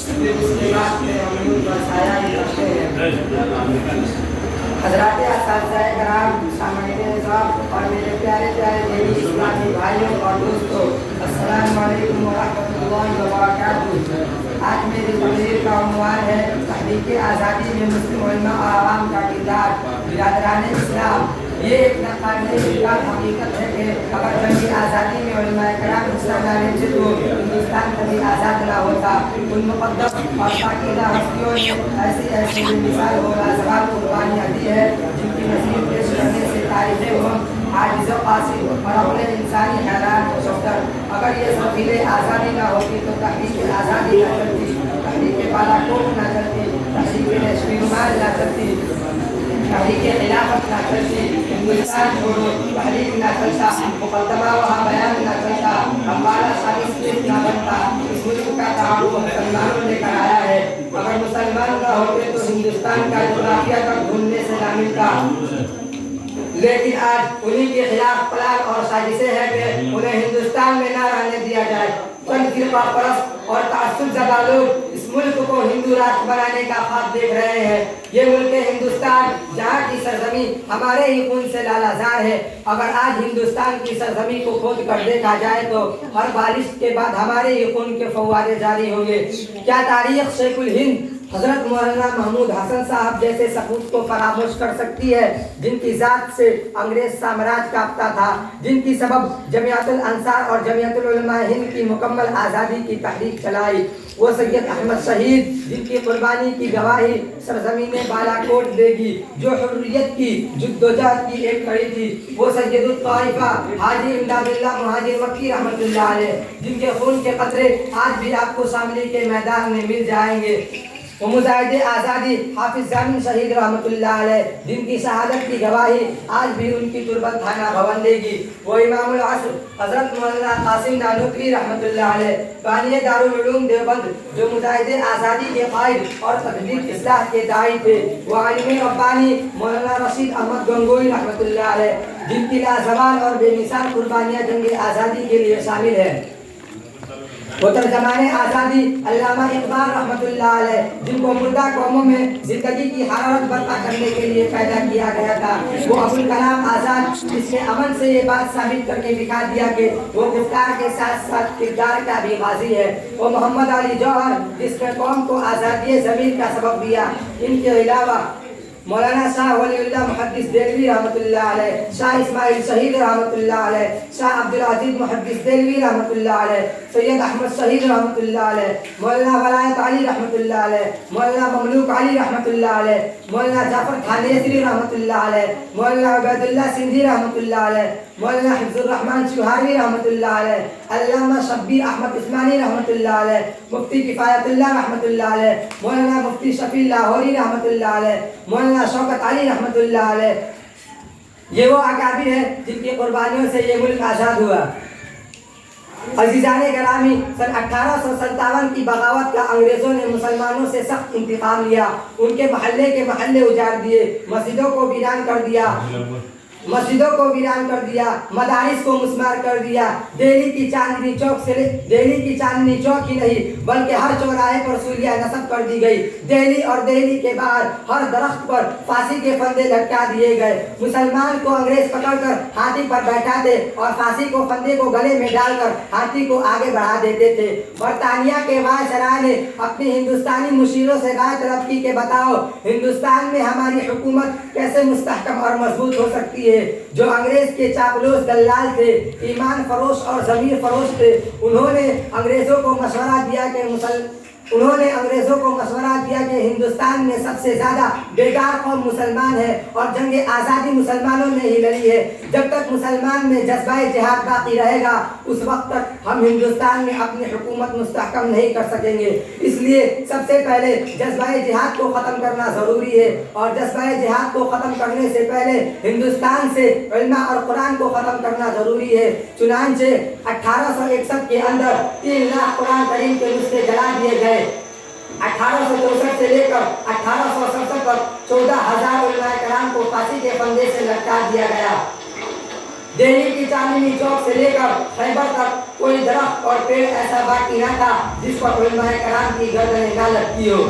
हज़रात असातिज़ाए कराम, सामईन साहब और मेरे प्यारे प्यारे दीनी इस्लामी भाइयों और दोस्तों, अस्सलामु अलैकुम व रहमतुल्लाहि व बरकातुहू। आज मेरी तकरीर का उन्वान है तहरीक आज़ादी में मुस्लिम उलमा और आवाम का किरदार। बिरादरान इस्लाम, ये एक नाकाबिले इनकार हकीकत है कि अगर जंगी आज़ादी में उलमा कराम हिस्सा न लेते तो हिंदुस्तान कभी आज़ाद न होता। उन मुक़द्दस और पाकीज़ा हस्तियों ने ऐसी ऐसी मिसाल और लाजवाब कुर्बानियाँ दी है जिनकी नज़ीर पेश करने से तारीफ़ आजिज़ क़ासिर और अपने इंसानी हैरान हो सकता। अगर ये सफ़ीले आज़ादी न होती तो तहरीक आज़ादी न चलती, तहरीक बालाकोट न चलती, तहरीक नश्र-ए-रुमाल न चलती, तहरीक खिलाफत न चलती, हिंदुस्तान छोड़ो तहरीक न चलता, मुक़द्दमा वहाँ बयान न चलता, अम्बाला शादी स्क्रिप्ट न बनता। इस मुल्क का तआरुफ़ मुसलमानों ने कराया है। अगर मुसलमान न होते तो हिंदुस्तान का जोग्राफिया तक ढूंढने से न मिलता। लेकिन आज उन्हीं के खिलाफ प्लान और साजिशें हैं कि उन्हें हिंदुस्तान में ना रहने दिया जाए। चंद फिरका परस्त और तअस्सुबज़दा लोग इस मुल्क को हिंदू राष्ट्र बनाने का ख्वाब देख रहे हैं। ये मुल्क हिंदुस्तान जहाँ की सरजमी हमारे ही खून से लालाजार है। अगर आज हिंदुस्तान की सरजमी को खोद कर देखा जाए तो हर बारिश के बाद हमारे ही खून के फव्वारे जारी होंगे। क्या तारीख शेखुल हिंद हजरत मौलाना महमूद हसन साहब जैसे सपूत को फरामोश कर सकती है, जिनकी जात से अंग्रेज साम्राज्य कांपता था, जिनकी सबब जमियतुल अंसार और जमियतुल उलमा हिंद की मुकम्मल आज़ादी की तहरीक चलाई। वो सैयद अहमद शहीद जिनकी कुर्बानी की गवाही सरजमीन बालाकोट देगी, जो हुर्रियत की जुद्दोजहद की एक कड़ी थी। वो सैयदुत ताइफा हाजी इमदादुल्लाह मुहाजिर मक्की रहमतुल्लाह अलैह, जिनके खून के कतरे आज भी आपको शामली के मैदान में मिल जाएंगे। वो मुजाहिद आज़ादी हाफिज जामिन शहीद रहमतुल्लाह अलैह, जिनकी शहादत की गवाही आज भी उनकी तुरबत थाना भवन देगी। वो इमामुल असर हजरत मौलाना कासिम नानूतवी रहमतुल्लाह अलैह, बानी दारुल उलूम देवबंद, जो मुजाहिद आज़ादी के कायद और तहरीक इस्लाह के दाई थे। वो आलिम रब्बानी मौलाना रशीद अहमद गंगोई रहमतुल्लाह अलैह, जिनकी लाजवाल और बेमिसाल कुर्बानियाँ जंग आज़ादी के लिए शामिल है। वो तर्जमाने आज़ादी अल्लामा इकबाल रहमतुल्लाह अलैह, जिनको मुर्दा कौमों में जिंदगी की हरारत बर्पा करने के लिए पैदा किया गया था। वो अबुल कलाम आज़ाद, जिसने अमन से ये बात साबित करके दिखा दिया कि वो गुफ्तार के साथ साथ किरदार का भी गाजी है। वो मोहम्मद अली जौहर, जिसने कौम को आज़ादी ज़मीर का सबक दिया। इनके अलावा मौलाना शाह वलीउल्लाह मुहद्दिस देलवी रहमतुल्लाह अलैह, शाह इस्माइल शहीद रहमतुल्लाह अलैह, शाह अब्दुल अजीज मुहद्दिस देलवी रहमतुल्लाह अलैह, सैयद अहमद शहीद रहमतुल्लाह अलैह, मौलाना वलायत अली रहमतुल्लाह अलैह, मौलाना ममलूक अली रहमतुल्लाह अलैह, मौलाना जाफर थानेसरी रहमतुल्लाह अलैह, मौलाना उबैदुल्लाह सिंधी रहमतुल्लाह अलैह, मौलाना हिफ्जुर रहमान चुहारी रहमतुल्लाह अलैह, अल्लामा शब्बीर अहमद उस्मानी रहमतुल्लाह अलैह, मुफ्ती किफायतुल्लाह रहमतुल्लाह अलैह, मौलाना मुफ्ती शफी लाहौरी रहमतुल्लाह अलैह, मौलाना शौकत अली रहमतुल्लाह अलैह। ये वो अकाबिर है जिनकी कुर्बानियों से ये मुल्क आज़ाद हुआ। अज़ीज़ाने गिरामी, सन 1857 की बगावत का अंग्रेज़ों ने मुसलमानों से सख्त इंतकाम लिया। उनके महल्ले के महल्ले उजाड़ दिए, मस्जिदों को वीरान कर दिया, मदारिस को मुस्मार कर दिया। दिल्ली की चांदनी चौक ही नहीं बल्कि हर चौराहे पर सूलिया नस्ब कर दी गई। दिल्ली और दिल्ली के बाहर हर दरख्त पर फांसी के फंदे लटका दिए गए। मुसलमान को अंग्रेज पकड़कर हाथी पर बैठाते और फांसी को फंदे को गले में डालकर हाथी को आगे बढ़ा देते थे। बरतानिया के वायसराय ने अपनी हिंदुस्तानी मुशीरों से राय तलब की कि बताओ हिंदुस्तान में हमारी हुकूमत कैसे मुस्तहकम और मजबूत हो सकती है। जो अंग्रेज के चापलूस दलाल थे, ईमान फरोश और ज़मीर फरोश थे, उन्होंने अंग्रेज़ों को मशवरा दिया कि हिंदुस्तान में सबसे ज़्यादा बेकार कौम मुसलमान है और जंग आज़ादी मुसलमानों ने ही लड़ी है। जब तक मुसलमान में जज्बा जिहाद बाकी रहेगा उस वक्त तक हम हिंदुस्तान में अपनी हुकूमत मुस्तहकम नहीं कर सकेंगे। इसलिए सबसे पहले जज्बा जिहाद को ख़त्म करना ज़रूरी है और जज्बा जिहाद को ख़त्म करने से पहले हिंदुस्तान से इल्म और कुरान को ख़त्म करना ज़रूरी है। चुनांचे 1861 के अंदर 3 लाख कुरान करीम के नुस्खे जला दिए गए। 1864 से लेकर 1867 तक 14,000 उलमाए कराम को फांसी के फंदे से लटका दिया गया। दिल्ली की चांदनी चौक से लेकर खैबर तक कोई दरख्त और पेड़ ऐसा बाकी न था जिस पर उलमाए कराम की गर्दनें न लटकी हो।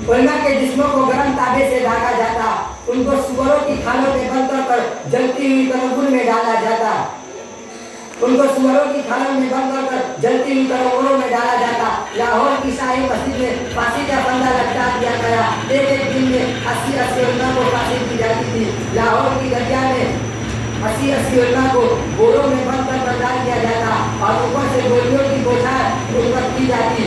उलमा के जिस्मों को गर्म ताबे से ढाका जाता, उनको सुअरों की खालों में बंद कर जलती हुई तनव्वुर में डाला जाता, उनको सुअरों की खालों में बंद कर जलती हुई तनव्वुरों में डाला जाता। लाहौर की शाही मस्जिद में फांसी का फंदा लटका दिया गया। एक दिन में 80 उलमा को फांसी दी जाती थी। लाहौर की दरिया में 80 उलमा को बोरों में बंद कर डाल दिया जाता और ऊपर से गोलियों की बौछार उन पर की जाती।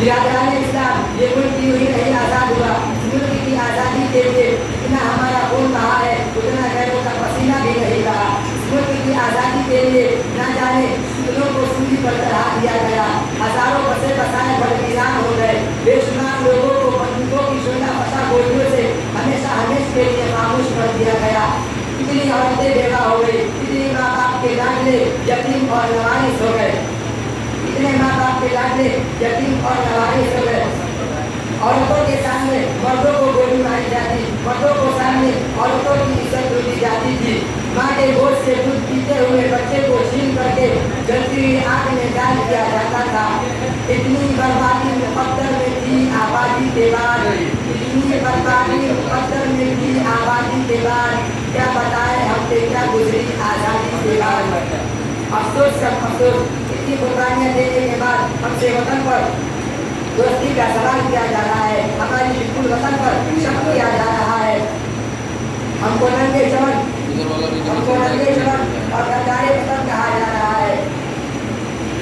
बिरादरान इस्लाम, ये मुल्क यूं ही नहीं आज़ाद हुआ। इस मुल्क की आज़ादी के लिए जितना हमारा खून बहा है उतना गैरों का पसीना भी नहीं रहा। इस मुल्क की आज़ादी के लिए न जाने कितनों को सूली पर चढ़ा दिया गया, हजारों बसे बसाए बदवीरान हो गए, बेशुमार लोगों को बंदूकों की शोला फसा गोलियों से हमेशा हमेशा के लिए खामोश कर दिया गया। कितनी औरतें बेवा हो गई, कितनी माँ बाप के लाडले यतीम और लवारिस हो गए, कितने माँ बाप के लाडले यतीम और लवारिस हो गए। औरतों के सामने मर्दों को गोली मारी जाती, मर्दों को सामने औरतों की इज्जत लूटी जाती थी। माँ के गोद से दूध पीते हुए बच्चे को छीन करके जलती हुई आग में डाल दिया जाता था। इतनी बर्बादी मुकद्दर में थी आबादी के बाद, इतनी बर्बादी मुकद्दर में थी आबादी के बाद, क्या बताएं हमसे क्या गुजरी आज़ादी के बाद। अफसोस सब अफसोस, इतनी कुर्बानियाँ देने के बाद हमसे वतन पर दोस्ती का सवाल किया जा रहा है, हमारी बिल्कुल वतन पर शक किया जा रहा है। हमको नंगे चमन और गद्दारे वतन कहा जा रहा है।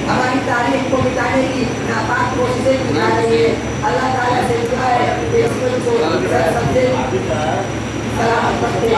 हमारी तारीख को मिटाने की नापाक कोशिशें की जा रही है। अल्लाह ताला से दुआ है कि इस मुल्क को सबसे सलामत रखे।